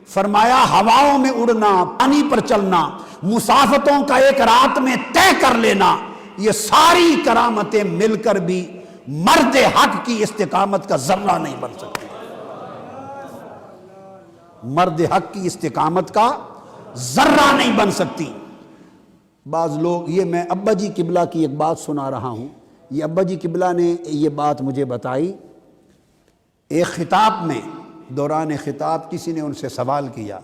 فرمایا ہواؤں میں اڑنا، پانی پر چلنا، مسافتوں کا ایک رات میں طے کر لینا، یہ ساری کرامتیں مل کر بھی مرد حق کی استقامت کا ذرہ نہیں بن سکتی۔ مرد حق کی استقامت کا ذرہ نہیں بن سکتی۔ بعض لوگ، یہ میں ابا جی قبلہ کی ایک بات سنا رہا ہوں، یہ ابا جی قبلہ نے یہ بات مجھے بتائی۔ ایک خطاب میں، دوران خطاب کسی نے ان سے سوال کیا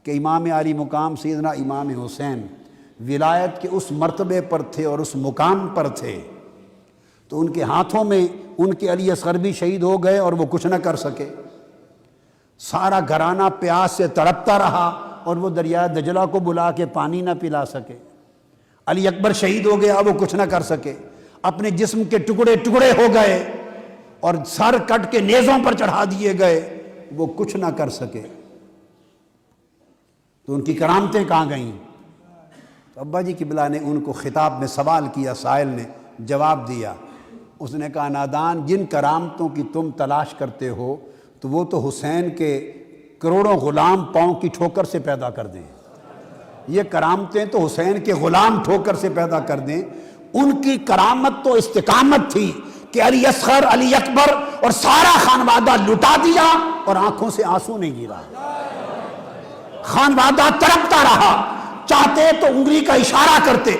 کہ امام عالی مقام سیدنا امام حسین ولایت کے اس مرتبے پر تھے اور اس مقام پر تھے، تو ان کے ہاتھوں میں ان کے علی اصغر بھی شہید ہو گئے اور وہ کچھ نہ کر سکے، سارا گھرانہ پیاس سے تڑپتا رہا اور وہ دریائے دجلہ کو بلا کے پانی نہ پلا سکے، علی اکبر شہید ہو گیا وہ کچھ نہ کر سکے، اپنے جسم کے ٹکڑے ٹکڑے ہو گئے اور سر کٹ کے نیزوں پر چڑھا دیے گئے، وہ کچھ نہ کر سکے، تو ان کی کرامتیں کہاں گئیں؟ تو ابا جی قبلہ نے ان کو خطاب میں سوال کیا، سائل نے جواب دیا، اس نے کہا نادان، جن کرامتوں کی تم تلاش کرتے ہو تو وہ تو حسین کے کروڑوں غلام پاؤں کی ٹھوکر سے پیدا کر دیں، یہ کرامتیں تو حسین کے غلام ٹھوکر سے پیدا کر دیں، ان کی کرامت تو استقامت تھی کہ علی اصغر، علی اکبر اور سارا خانوادہ لٹا دیا اور آنکھوں سے آنسو نہیں گرا، خانوادہ تڑپتا رہا، چاہتے تو انگلی کا اشارہ کرتے،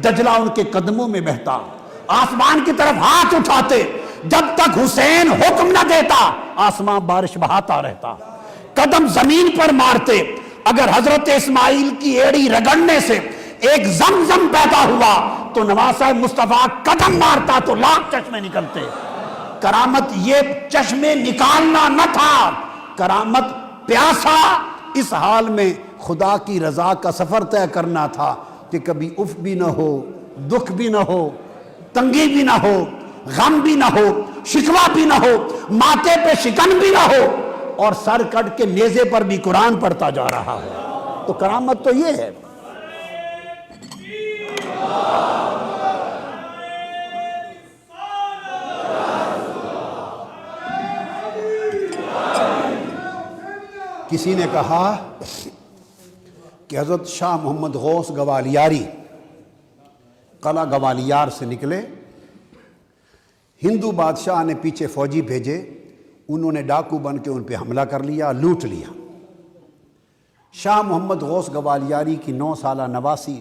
دجلہ ان کے قدموں میں بہتا، آسمان کی طرف ہاتھ اٹھاتے، جب تک حسین حکم نہ دیتا آسمان بارش بہاتا رہتا، قدم زمین پر مارتے، اگر حضرت اسماعیل کی ایڑی رگڑنے سے ایک زمزم پیدا ہوا تو نواز صاحب مصطفیٰ قدم مارتا تو لاکھ چشمے نکلتے۔ کرامت یہ چشمے نکالنا نہ تھا، کرامت پیاسا اس حال میں خدا کی رضا کا سفر طے کرنا تھا کہ کبھی اف بھی نہ ہو، دکھ بھی نہ ہو، تنگی بھی نہ ہو، غم بھی نہ ہو، شکوہ بھی نہ ہو، ماتھے پہ شکن بھی نہ ہو، اور سر کٹ کے نیزے پر بھی قرآن پڑھتا جا رہا ہے۔ تو کرامت تو یہ ہے۔ کسی نے کہا کہ حضرت شاہ محمد غوث گوالیاری قلعہ گوالیار سے نکلے، ہندو بادشاہ نے پیچھے فوجی بھیجے، انہوں نے ڈاکو بن کے ان پہ حملہ کر لیا، لوٹ لیا۔ شاہ محمد غوث گوالیاری کی 9 سالہ نواسی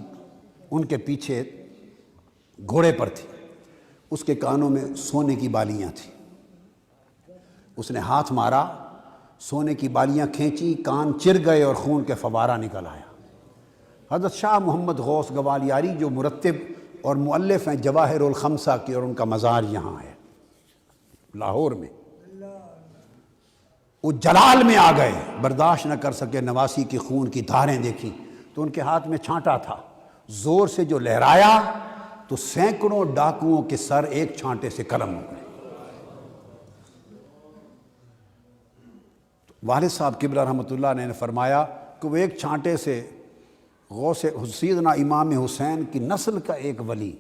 ان کے پیچھے گھوڑے پر تھی، اس کے کانوں میں سونے کی بالیاں تھیں، اس نے ہاتھ مارا، سونے کی بالیاں کھینچی، کان چر گئے اور خون کے فوارہ نکل آیا۔ حضرت شاہ محمد غوث گوالیاری جو مرتب اور مؤلف ہیں جواہر الخمسہ کی، اور ان کا مزار یہاں ہے لاہور میں، وہ جلال میں آ گئے، برداشت نہ کر سکے، نواسی کی خون کی دھاریں دیکھی تو ان کے ہاتھ میں چھانٹا تھا، زور سے جو لہرایا تو سینکڑوں ڈاکوؤں کے سر ایک چھانٹے سے قلم ہو گئے۔ والد صاحب قبلہ رحمۃ اللہ نے فرمایا کہ وہ ایک چھانٹے سے غوث سیدنا امام حسین کی نسل کا ایک ولی،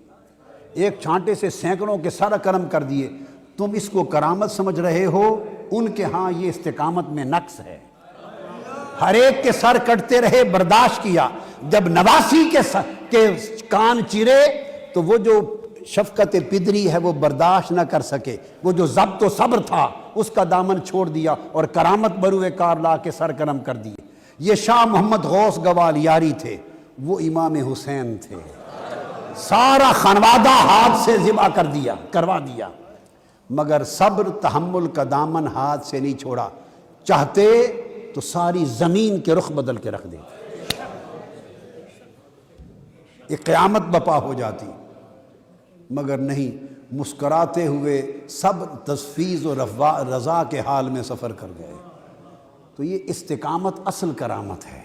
ایک چھانٹے سے سینکڑوں کے سر قلم کر دیے، تم اس کو کرامت سمجھ رہے ہو؟ ان کے ہاں یہ استقامت میں نقص ہے۔ ہر ایک کے سر کٹتے رہے، برداشت کیا، جب نواسی کے کان چیرے تو وہ جو شفقت پدری ہے وہ برداشت نہ کر سکے، وہ جو ضبط و صبر تھا اس کا دامن چھوڑ دیا اور کرامت بروئے کار لا کے سر قلم کر دیے۔ یہ شاہ محمد غوث گوالیاری تھے، وہ امام حسین تھے، سارا خانوادہ ہاتھ سے ذبح کروا دیا، مگر صبر تحمل کا دامن ہاتھ سے نہیں چھوڑا، چاہتے تو ساری زمین کے رخ بدل کے رکھ دیتے، ایک قیامت بپا ہو جاتی، مگر نہیں، مسکراتے ہوئے صبر، تفویض و رضا کے حال میں سفر کر گئے۔ تو یہ استقامت اصل کرامت ہے۔